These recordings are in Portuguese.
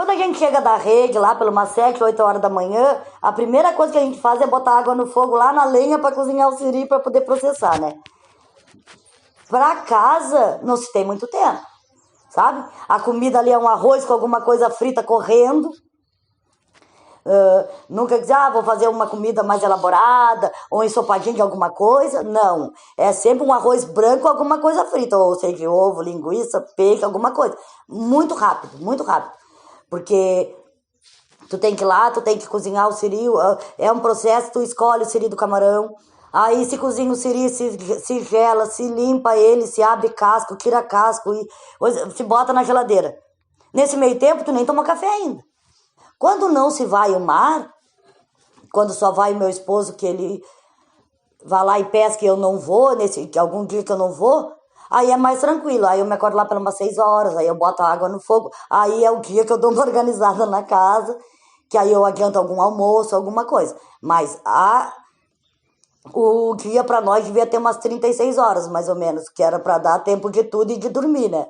Quando a gente chega da rede, lá pelo umas 7, 8 horas da manhã, a primeira coisa que a gente faz é botar água no fogo lá na lenha para cozinhar o siri para poder processar, né? Para casa, não se tem muito tempo, sabe? A comida ali é um arroz com alguma coisa frita correndo. Nunca dizer, vou fazer uma comida mais elaborada, ou um ensopadinho de alguma coisa. Não, é sempre um arroz branco, alguma coisa frita, ou seja, ovo, linguiça, peixe, alguma coisa. Muito rápido, porque tu tem que ir lá, tu tem que cozinhar o siri, é um processo, tu escolhe o siri do camarão, aí se cozinha o siri, se gela, se limpa ele, se abre casco, tira casco, e se bota na geladeira. Nesse meio tempo, tu nem toma café ainda. Quando não se vai o mar, quando só vai o meu esposo, que ele vai lá e pesca e eu não vou, algum dia que eu não vou, aí é mais tranquilo. Aí eu me acordo lá pelas umas 6 horas, aí eu boto a água no fogo, aí é o dia que eu dou uma organizada na casa, que aí eu adianto algum almoço, alguma coisa. Mas o dia para nós devia ter umas 36 horas, mais ou menos, que era para dar tempo de tudo e de dormir, né?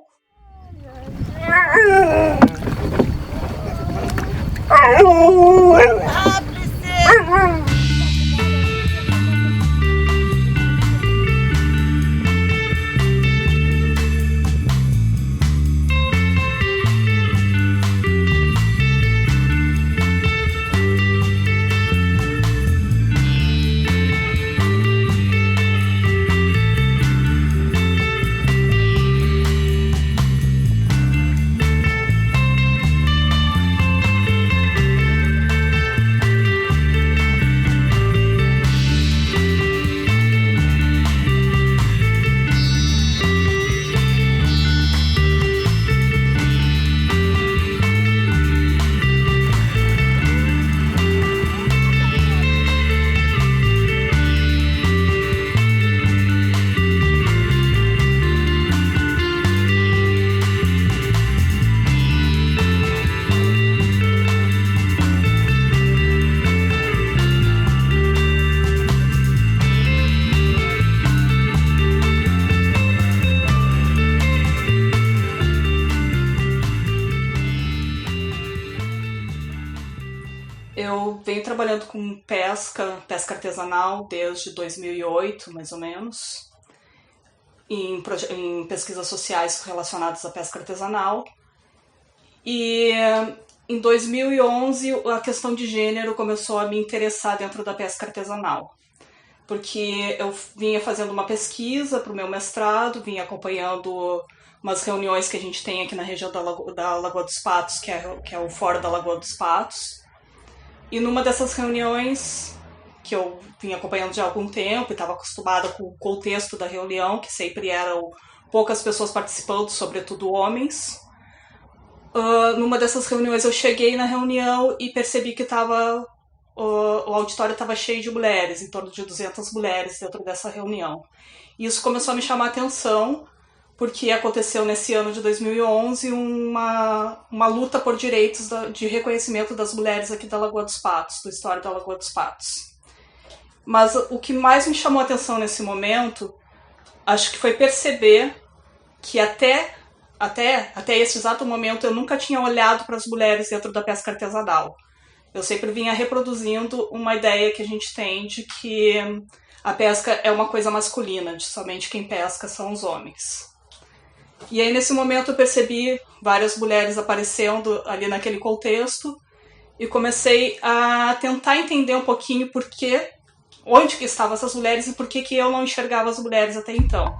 Eu venho trabalhando com pesca artesanal desde 2008, mais ou menos, em pesquisas sociais relacionadas à pesca artesanal. E em 2011 a questão de gênero começou a me interessar dentro da pesca artesanal, porque eu vinha fazendo uma pesquisa para o meu mestrado, vinha acompanhando umas reuniões que a gente tem aqui na região da Lagoa dos Patos, que é o Fórum da Lagoa dos Patos. E numa dessas reuniões, que eu vinha acompanhando já há algum tempo e estava acostumada com o contexto da reunião, que sempre eram poucas pessoas participando, sobretudo homens. Numa dessas reuniões eu cheguei na reunião e percebi que o auditório estava cheio de mulheres, em torno de 200 mulheres dentro dessa reunião. E isso começou a me chamar a atenção, porque aconteceu nesse ano de 2011 uma luta por direitos de reconhecimento das mulheres aqui da Lagoa dos Patos, do Histórico da Lagoa dos Patos. Mas o que mais me chamou a atenção nesse momento, acho que foi perceber que até esse exato momento eu nunca tinha olhado para as mulheres dentro da pesca artesanal. Eu sempre vinha reproduzindo uma ideia que a gente tem de que a pesca é uma coisa masculina, de somente quem pesca são os homens. E aí nesse momento eu percebi várias mulheres aparecendo ali naquele contexto e comecei a tentar entender um pouquinho onde que estavam essas mulheres e por que eu não enxergava as mulheres até então.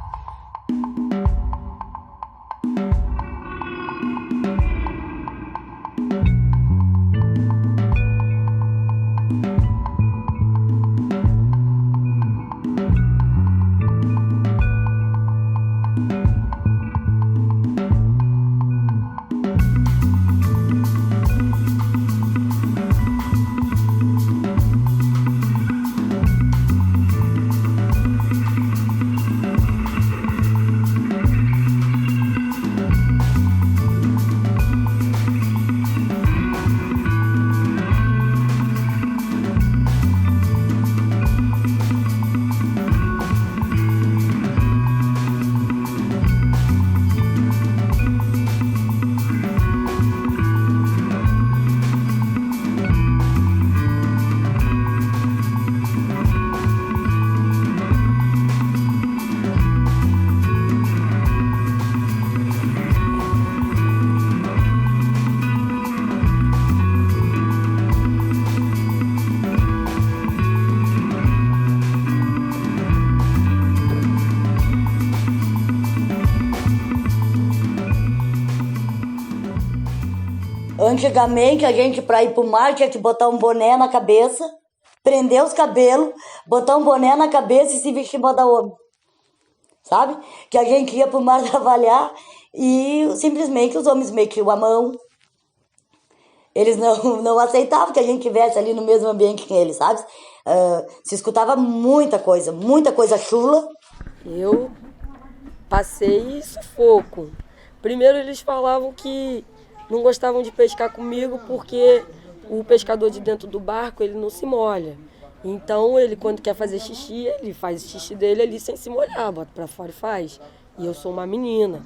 Antigamente, a gente, para ir pro mar, tinha que botar um boné na cabeça, prender os cabelos, botar um boné na cabeça e se vestir moda homem. Sabe? Que a gente ia pro mar trabalhar e simplesmente os homens metiam a mão. Eles não aceitavam que a gente estivesse ali no mesmo ambiente que eles, sabe? Se escutava muita coisa chula. Eu passei sufoco. Primeiro eles falavam que não gostavam de pescar comigo porque o pescador de dentro do barco, ele não se molha. Então ele, quando quer fazer xixi, ele faz o xixi dele ali sem se molhar, bota pra fora e faz. E eu sou uma menina.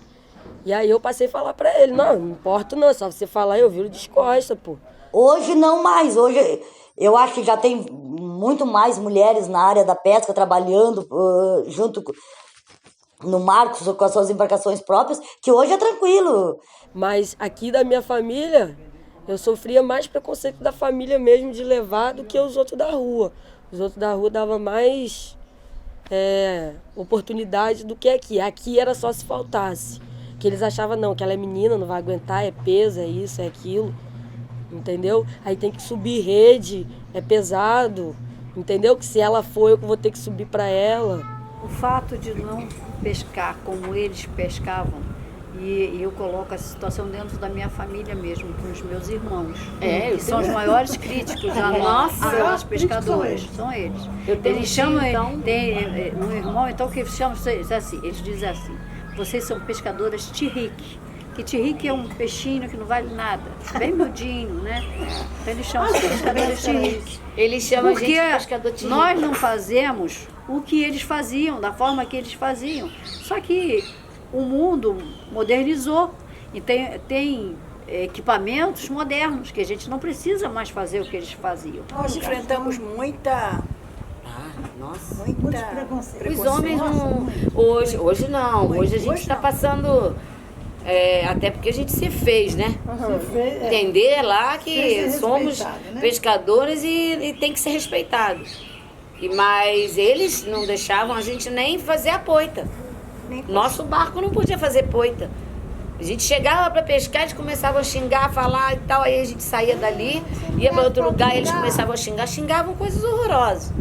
E aí eu passei a falar pra ele, não importa não, só você falar eu viro descosta, pô. Hoje não mais, hoje eu acho que já tem muito mais mulheres na área da pesca trabalhando junto no mar com as suas embarcações próprias, que hoje é tranquilo. Mas aqui da minha família, eu sofria mais preconceito da família mesmo de levar do que os outros da rua. Os outros da rua davam mais oportunidade do que aqui. Aqui era só se faltasse. Que eles achavam, não, que ela é menina, não vai aguentar, é peso, é isso, é aquilo. Entendeu? Aí tem que subir rede, é pesado. Entendeu? Que se ela for, eu vou ter que subir para ela. O fato de não pescar como eles pescavam, e eu coloco essa situação dentro da minha família mesmo, com os meus irmãos, que são os maiores críticos às pescadoras, são eles. Eles chamam, um irmão, então que chamam assim, eles dizem assim, vocês são pescadoras tirrique. Que tirrique é um peixinho que não vale nada, bem miudinho, né? Então eles chamam de pescadoras tirrique. Eles chamam porque a gente de pescador tirrique. Nós não fazemos o que eles faziam, da forma que eles faziam. Só que o mundo modernizou e tem equipamentos modernos, que a gente não precisa mais fazer o que eles faziam. Nós enfrentamos muita Os homens não... Hoje não. Hoje a gente está passando... até porque a gente se fez, né? Entender lá que somos pescadores e tem que ser respeitado. Mas eles não deixavam a gente nem fazer a poita. Nosso barco não podia fazer poita. A gente chegava para pescar, eles começavam a xingar, falar e tal, aí a gente saía dali, ia para outro lugar e eles começavam a xingavam coisas horrorosas.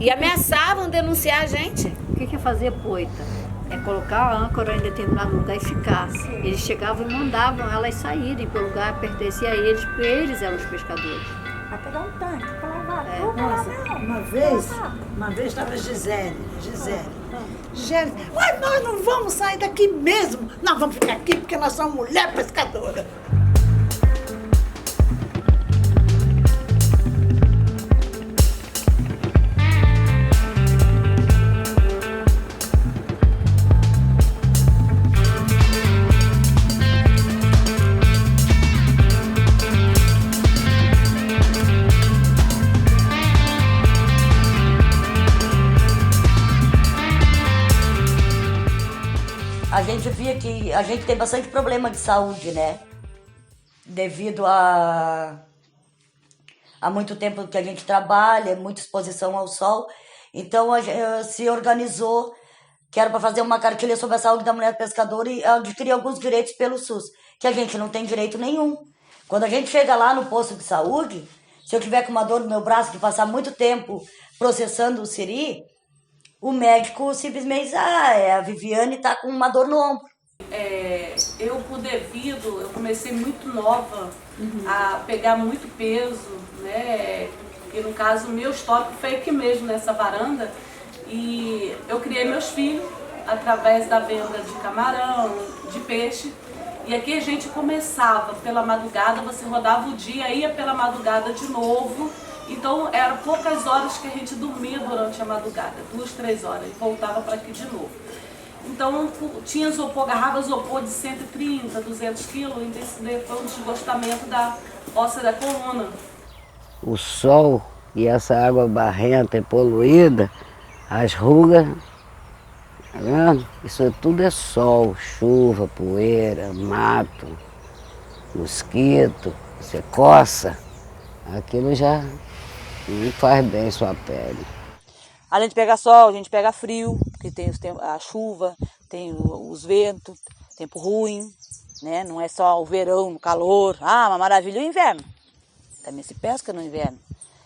E ameaçavam denunciar a gente. O que é fazer poita? É colocar a âncora em determinado lugar e ficar. Eles chegavam e mandavam elas saírem para o lugar que pertencia a eles, porque eles eram os pescadores. Vai pegar um tanque para lavar. Nossa, uma vez estava Gisele, mas nós não vamos sair daqui mesmo, nós vamos ficar aqui porque nós somos mulher pescadora. A gente via que a gente tem bastante problema de saúde, né? Devido a muito tempo que a gente trabalha, muita exposição ao sol. Então a gente se organizou, que era para fazer uma cartilha sobre a saúde da mulher pescadora e adquirir alguns direitos pelo SUS, que a gente não tem direito nenhum. Quando a gente chega lá no posto de saúde, se eu tiver com uma dor no meu braço de passar muito tempo processando o siri, o médico simplesmente diz, a Viviane está com uma dor no ombro. Eu, por devido, eu comecei muito nova a pegar muito peso, né? E no caso, o meu estoque foi aqui mesmo, nessa varanda. E eu criei meus filhos através da venda de camarão, de peixe. E aqui a gente começava pela madrugada, você rodava o dia, ia pela madrugada de novo. Então eram poucas horas que a gente dormia durante a madrugada, 2, 3 horas, e voltava para aqui de novo. Então tinha isopor, garrafa isopor de 130, 200 quilos, e foi um desgostamento da óssea da coluna. O sol e essa água barrenta e poluída, as rugas, tá vendo? Isso tudo é sol, chuva, poeira, mato, mosquito, você coça, aquilo já não faz bem sua pele. Além de pegar sol, a gente pega frio, porque tem a chuva, tem os ventos, tempo ruim, né? Não é só o verão, o calor. Ah, uma maravilha o inverno. Também se pesca no inverno.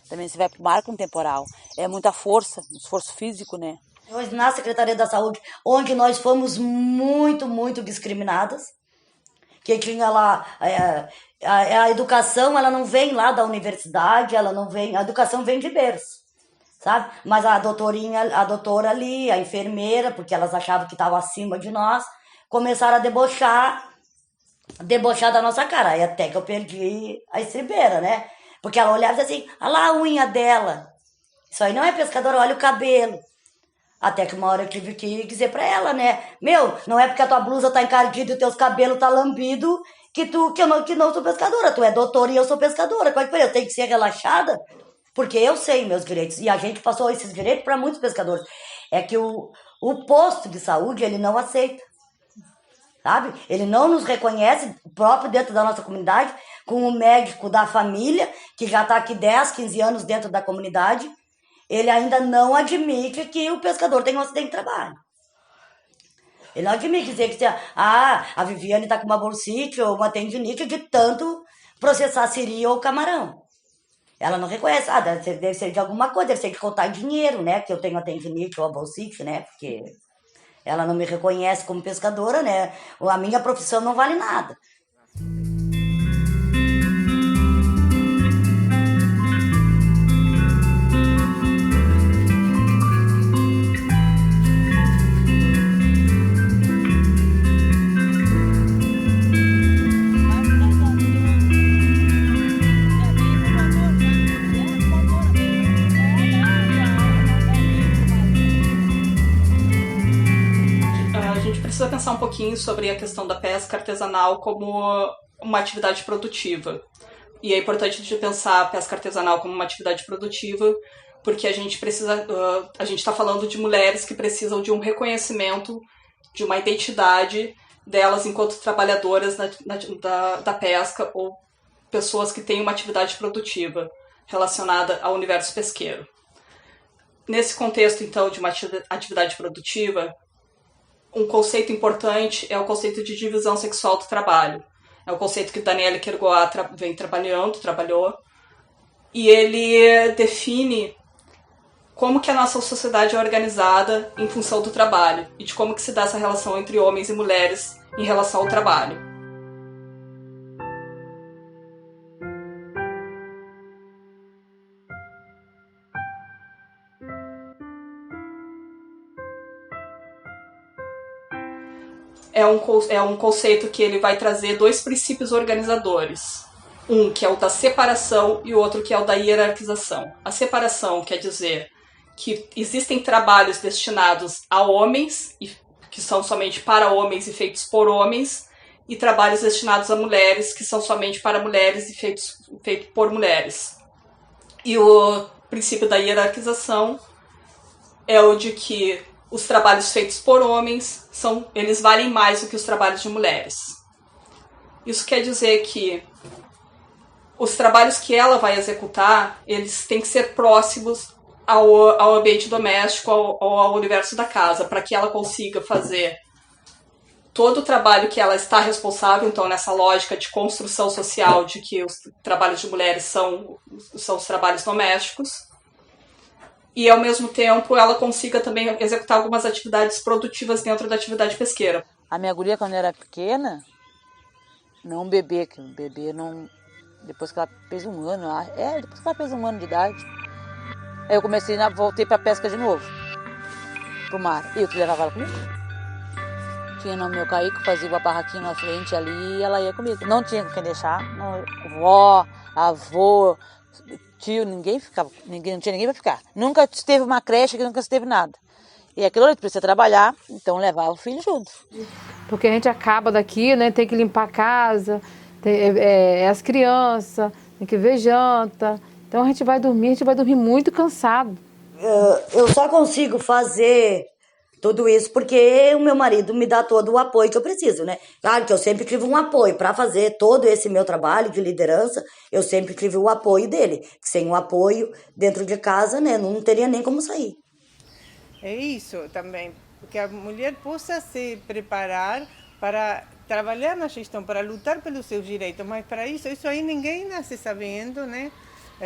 Também se vai para o mar com temporal. É muita força, um esforço físico, né? Hoje, na Secretaria da Saúde, onde nós fomos muito discriminadas, que tinha lá... a educação, ela não vem lá da universidade, ela não vem... A educação vem de berço, sabe? Mas a doutora ali, a enfermeira, porque elas achavam que estavam acima de nós, começaram a debochar da nossa cara. Aí até que eu perdi a estribeira, né? Porque ela olhava assim, olha lá a unha dela. Isso aí não é pescadora, olha o cabelo. Até que uma hora eu tive que dizer pra ela, né? Meu, não é porque a tua blusa tá encardida e os teus cabelos tá lambido que eu não sou pescadora. Tu é doutora e eu sou pescadora. Qual é que foi? Eu tenho que ser relaxada? Porque eu sei meus direitos. E a gente passou esses direitos para muitos pescadores. É que o posto de saúde, ele não aceita. Sabe? Ele não nos reconhece, próprio dentro da nossa comunidade, com o médico da família, que já está aqui 10, 15 anos dentro da comunidade. Ele ainda não admite que o pescador tem um acidente de trabalho. Ele não admite dizer que a Viviane está com uma bursite ou uma tendinite de tanto processar siri ou camarão. Ela não reconhece. Deve ser de alguma coisa, deve ser de contar dinheiro, né? Que eu tenho a tendinite ou a bursite, né? Porque ela não me reconhece como pescadora, né? A minha profissão não vale nada. Precisa pensar um pouquinho sobre a questão da pesca artesanal como uma atividade produtiva. E é importante de pensar a pesca artesanal como uma atividade produtiva, porque a gente está falando de mulheres que precisam de um reconhecimento, de uma identidade delas enquanto trabalhadoras da pesca ou pessoas que têm uma atividade produtiva relacionada ao universo pesqueiro. Nesse contexto, então, de uma atividade produtiva, um conceito importante é o conceito de divisão sexual do trabalho. É o conceito que Daniele Kergoat trabalhou, e ele define como que a nossa sociedade é organizada em função do trabalho e de como que se dá essa relação entre homens e mulheres em relação ao trabalho. É um conceito que ele vai trazer dois princípios organizadores. Um que é o da separação e o outro que é o da hierarquização. A separação quer dizer que existem trabalhos destinados a homens, que são somente para homens e feitos por homens, e trabalhos destinados a mulheres, que são somente para mulheres e feitos por mulheres. E o princípio da hierarquização é o de que os trabalhos feitos por homens, eles valem mais do que os trabalhos de mulheres. Isso quer dizer que os trabalhos que ela vai executar, eles têm que ser próximos ao ambiente doméstico, ao universo da casa, para que ela consiga fazer todo o trabalho que ela está responsável. Então, nessa lógica de construção social, de que os trabalhos de mulheres são os trabalhos domésticos, e, ao mesmo tempo, ela consiga também executar algumas atividades produtivas dentro da atividade pesqueira. A minha guria, quando era pequena, não um bebê, que um bebê não... Depois que ela fez um ano, depois que ela fez 1 ano de idade, aí eu voltei pra pesca de novo, pro mar. E eu que levava ela comigo. Tinha no meu caico, fazia uma barraquinha na frente ali e ela ia comigo. Não tinha com quem deixar, vó, avô, tio, não tinha ninguém pra ficar. Nunca teve uma creche, nunca teve nada. E aquilo ali precisa trabalhar, então levava o filho junto. Porque a gente acaba daqui, né, tem que limpar a casa, as crianças, tem que ver janta. Então a gente vai dormir muito cansado. Eu só consigo fazer tudo isso porque o meu marido me dá todo o apoio que eu preciso, né? Claro que eu sempre tive um apoio para fazer todo esse meu trabalho de liderança, eu sempre tive o apoio dele. Sem o apoio dentro de casa, né, não teria nem como sair. É isso também, porque a mulher possa se preparar para trabalhar na gestão para lutar pelos seus direitos, mas para isso aí ninguém nasce sabendo, né?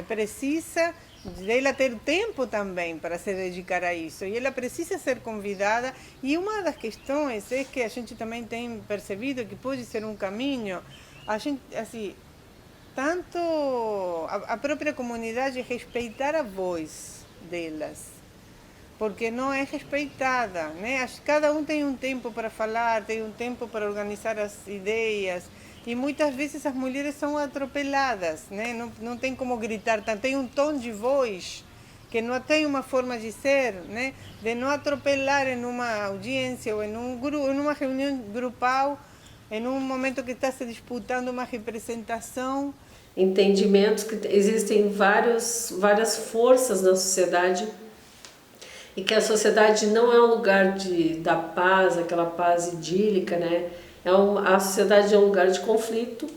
Precisa dela ter tempo também para se dedicar a isso, e ela precisa ser convidada. E uma das questões é que a gente também tem percebido que pode ser um caminho, a gente, assim, tanto a própria comunidade respeitar a voz delas, porque não é respeitada, né? Cada um tem um tempo para falar, tem um tempo para organizar as ideias, e muitas vezes as mulheres são atropeladas, né? Não tem como gritar, tem um tom de voz que não tem uma forma de ser, né? De não atropelar em uma audiência ou em uma reunião grupal, em um momento que está se disputando uma representação. Entendimentos que existem várias forças na sociedade e que a sociedade não é um lugar da paz, aquela paz idílica, né? A sociedade é um lugar de conflito,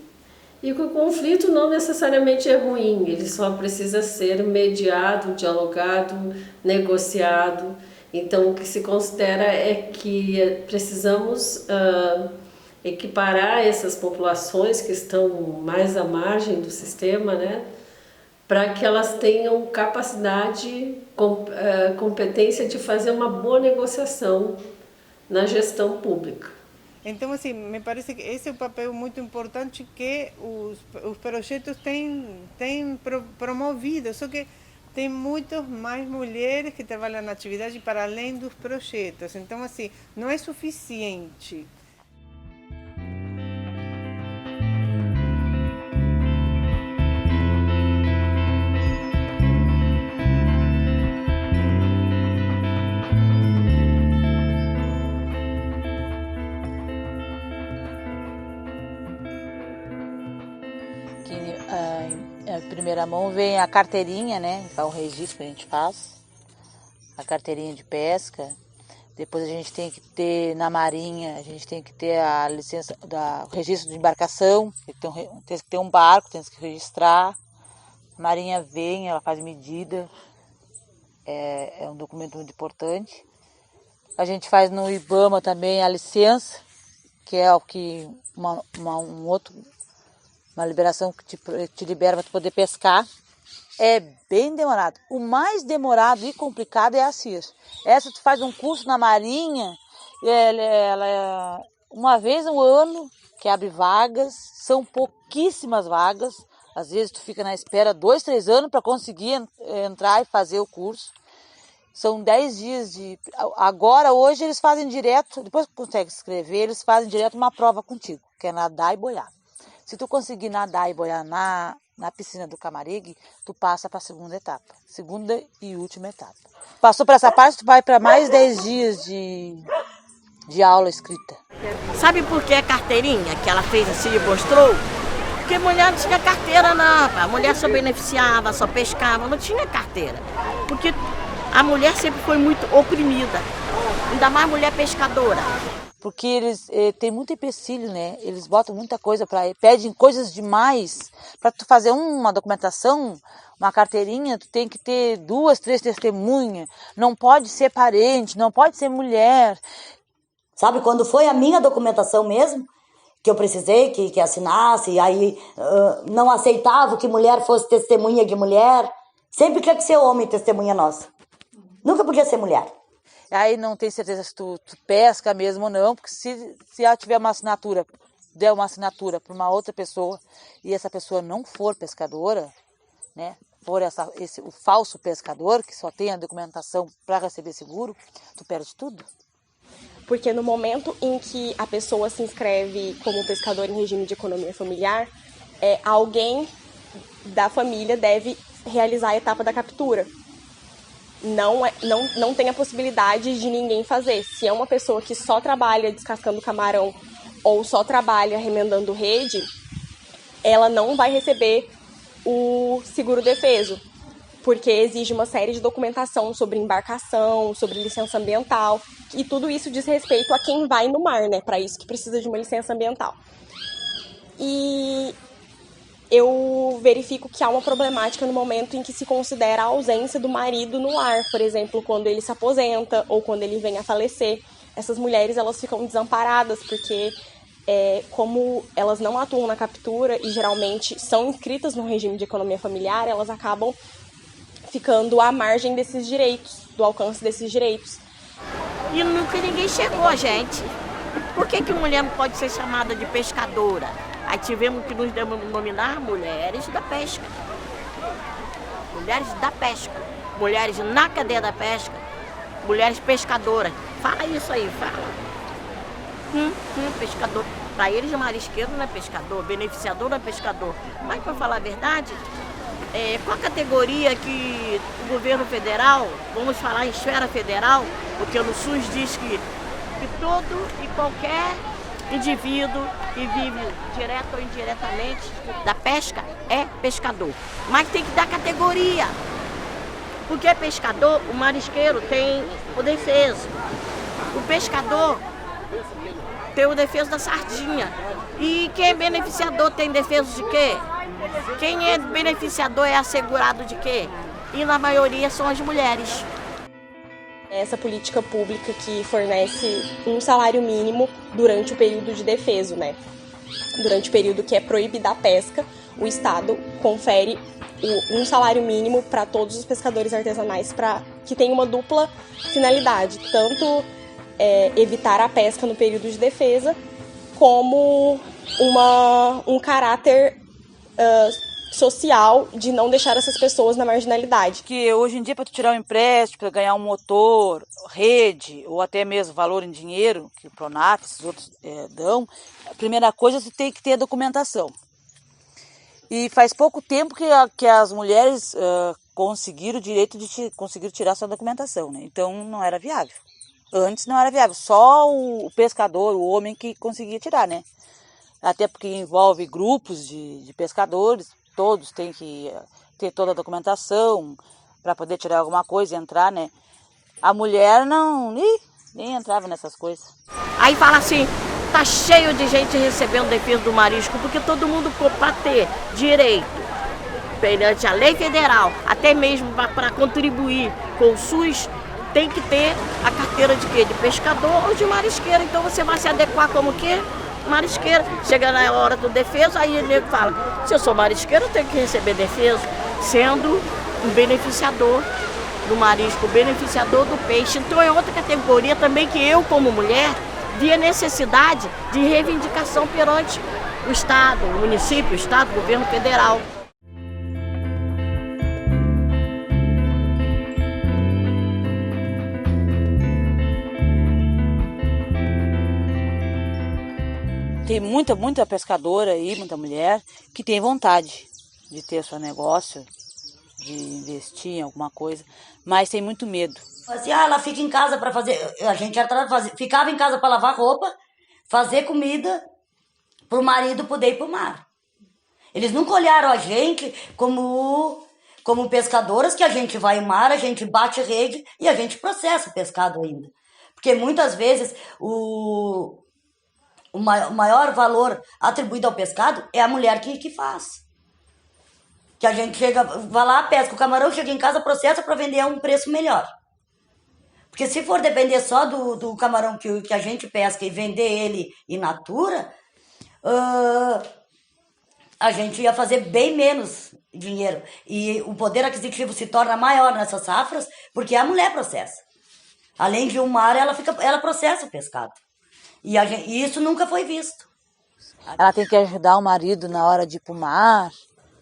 e que o conflito não necessariamente é ruim, ele só precisa ser mediado, dialogado, negociado. Então, o que se considera é que precisamos equiparar essas populações que estão mais à margem do sistema, né, para que elas tenham capacidade, competência de fazer uma boa negociação na gestão pública. Então, assim, me parece que esse é um papel muito importante que os projetos têm promovido, só que tem muitas mais mulheres que trabalham na atividade para além dos projetos. Então, assim, não é suficiente. Em primeira mão vem a carteirinha, né? O registro que a gente faz, a carteirinha de pesca. Depois a gente tem que ter na Marinha, a gente tem que ter a licença, o registro de embarcação, tem que ter um barco, tem que registrar. A Marinha vem, ela faz medida, é um documento muito importante. A gente faz no IBAMA também a licença, que é o que uma liberação que te libera para poder pescar. É bem demorado. O mais demorado e complicado é a CIR. Essa tu faz um curso na Marinha, ela uma vez no ano que abre vagas, são pouquíssimas vagas. Às vezes tu fica na espera 2, 3 anos para conseguir entrar e fazer o curso. São 10 dias de... Agora, hoje, eles fazem direto, depois que consegue escrever, eles fazem direto uma prova contigo, que é nadar e boiar. Se tu conseguir nadar e boiar na piscina do Camarigue, tu passa para a segunda etapa. Segunda e última etapa. Passou para essa parte, tu vai para mais 10 dias de aula escrita. Sabe por que a carteirinha que ela fez assim e mostrou? Porque mulher não tinha carteira não. A mulher só beneficiava, só pescava, não tinha carteira. Porque a mulher sempre foi muito oprimida. Ainda mais mulher pescadora. Porque eles têm muito empecilho, né? Eles botam muita coisa pedem coisas demais. Para tu fazer uma documentação, uma carteirinha, tu tem que ter 2, 3 testemunhas. Não pode ser parente, não pode ser mulher. Sabe, quando foi a minha documentação mesmo, que eu precisei que assinasse, e aí não aceitava que mulher fosse testemunha de mulher, sempre tinha que ser homem testemunha nossa. Nunca podia ser mulher. Aí não tem certeza se tu pesca mesmo ou não, porque se ela tiver uma assinatura, der uma assinatura para uma outra pessoa, e essa pessoa não for pescadora, né, for o falso pescador, que só tem a documentação para receber seguro, tu perde tudo. Porque no momento em que a pessoa se inscreve como pescador em regime de economia familiar, alguém da família deve realizar a etapa da captura. Não tem a possibilidade de ninguém fazer. Se é uma pessoa que só trabalha descascando camarão ou só trabalha remendando rede, ela não vai receber o seguro defeso, porque exige uma série de documentação sobre embarcação, sobre licença ambiental, e tudo isso diz respeito a quem vai no mar, né? Para isso que precisa de uma licença ambiental. E eu verifico que há uma problemática no momento em que se considera a ausência do marido no lar, por exemplo, quando ele se aposenta ou quando ele vem a falecer. Essas mulheres, elas ficam desamparadas porque como elas não atuam na captura e geralmente são inscritas no regime de economia familiar, elas acabam ficando à margem desses direitos, do alcance desses direitos. E nunca ninguém chegou a gente. Por que mulher não pode ser chamada de pescadora? Aí tivemos que nos denominar mulheres da pesca. Mulheres da pesca. Mulheres na cadeia da pesca. Mulheres pescadoras. Fala isso aí, fala. Pescador. Para eles, marisqueiro não é pescador, beneficiador não é pescador. Mas, para falar a verdade, qual a categoria que o governo federal, vamos falar em esfera federal, porque no SUS diz que todo e qualquer indivíduo que vive direto ou indiretamente da pesca é pescador. Mas tem que dar categoria. Porque é pescador, o marisqueiro tem o defeso. O pescador tem o defeso da sardinha. E quem é beneficiador tem defeso de quê? Quem é beneficiador é assegurado de quê? E na maioria são as mulheres. Essa política pública que fornece um salário mínimo durante o período de defeso, né? Durante o período que é proibida a pesca, o Estado confere um salário mínimo para todos os pescadores artesanais que tem uma dupla finalidade, tanto evitar a pesca no período de defesa, como um caráter social de não deixar essas pessoas na marginalidade. Que hoje em dia, para tu tirar um empréstimo, para ganhar um motor, rede, ou até mesmo valor em dinheiro, que o Pronaf, esses outros dão, a primeira coisa você tem que ter a documentação. E faz pouco tempo que as mulheres conseguiram o direito de conseguir tirar sua documentação, né? Então não era viável. Antes não era viável, só o pescador, o homem que conseguia tirar, né? Até porque envolve grupos de pescadores, todos têm que ter toda a documentação para poder tirar alguma coisa e entrar, né? A mulher nem entrava nessas coisas. Aí fala assim, tá cheio de gente recebendo defesa do marisco, porque todo mundo, para ter direito perante a lei federal, até mesmo para contribuir com o SUS, tem que ter a carteira de quê? De pescador ou de marisqueiro. Então você vai se adequar como quê? Marisqueira. Chega na hora do defeso, aí o nego fala, se eu sou marisqueiro, eu tenho que receber defeso, sendo um beneficiador do marisco, beneficiador do peixe. Então é outra categoria também que eu, como mulher, vi a necessidade de reivindicação perante o Estado, o município, o Estado, o governo federal. Tem muita pescadora aí, muita mulher, que tem vontade de ter seu negócio, de investir em alguma coisa, mas tem muito medo. Assim, ela fica em casa para fazer... A gente ficava em casa para lavar roupa, fazer comida, para o marido poder ir para o mar. Eles nunca olharam a gente como pescadoras, que a gente vai ao mar, a gente bate rede e a gente processa o pescado ainda. Porque muitas vezes o maior valor atribuído ao pescado é a mulher que faz. Que a gente vai lá, pesca o camarão, chega em casa, processa para vender a um preço melhor. Porque se for depender só do camarão que a gente pesca e vender ele in natura, a gente ia fazer bem menos dinheiro. E o poder aquisitivo se torna maior nessas safras, porque a mulher processa. Além de um mar, ela processa o pescado. E isso nunca foi visto. Ela tem que ajudar o marido na hora de ir pro mar,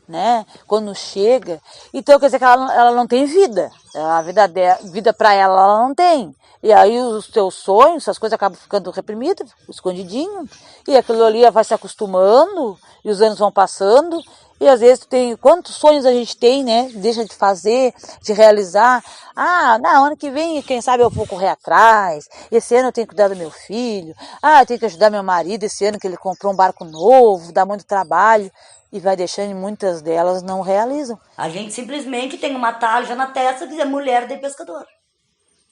né? Quando chega. Então quer dizer que ela não tem vida. A vida para ela não tem. E aí os teus sonhos, as coisas acabam ficando reprimidas, escondidinho. E aquilo ali vai se acostumando, e os anos vão passando. E às vezes quantos sonhos a gente tem, né? Deixa de fazer, de realizar. Ano que vem, quem sabe eu vou correr atrás. Esse ano eu tenho que cuidar do meu filho. Eu tenho que ajudar meu marido esse ano que ele comprou um barco novo, dá muito trabalho. E vai deixando, e muitas delas não realizam. A gente simplesmente tem uma tarja na testa que diz mulher de pescador.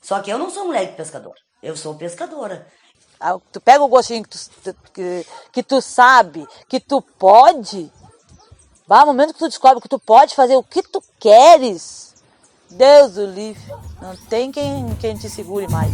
Só que eu não sou mulher de pescador, eu sou pescadora. Tu pega o gostinho que tu sabe, que tu pode... No momento que tu descobre que tu pode fazer o que tu queres, Deus o livre, não tem quem te segure mais.